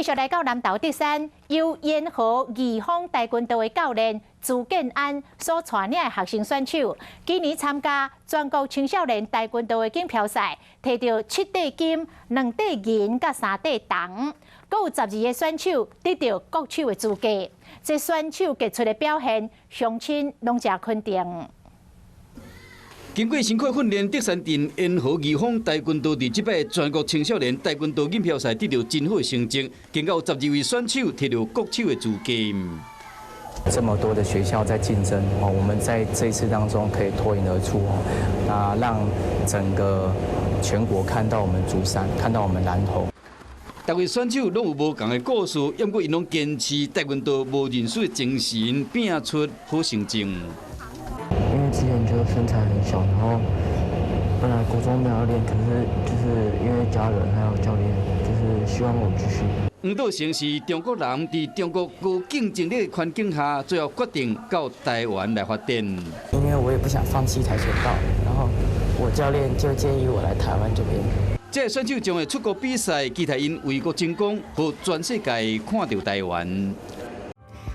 续来到南投德山，由延和义丰跆拳道的教练朱建安所带领的学生选手，今年参加全国青少年跆拳道的锦标赛，摕到7块金、2块银、甲3块铜，阁有12个选手得到国手的资格。这选手杰出的表现，乡亲拢真肯定。 经过辛苦训练，德山镇延和义丰跆拳道伫即摆全国青少年跆拳道锦标赛得到真好的成绩，更有12位选手摕到国手的资格。这么多的学校在竞争哦，我们在这一次当中可以脱颖而出哦，那让整个全国看到我们竹山，看到我们南投。 每位选手拢有无同的故事，不过因拢坚持跆拳道无认输的精神，拼出好成绩。 因为之前就身材很小，然后本来国中没有练，可是就是因为家人还有教练，就是希望我继续。黄道成是中国人，在中国高竞争力的环境下，最后决定到台湾来发展。因为我也不想放弃跆拳道，然后我教练就建议我来台湾这边。这个选手将会出国比赛，期待因为国争光，和全世界看到台湾。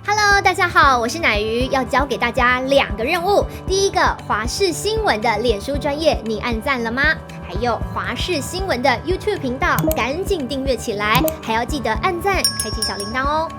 Hello， 大家好，我是乃瑜，要教给大家2个任务。第一个，华视新闻的脸书专页，你按赞了吗？还有华视新闻的 YouTube 频道，赶紧订阅起来，还要记得按赞，开启小铃铛哦。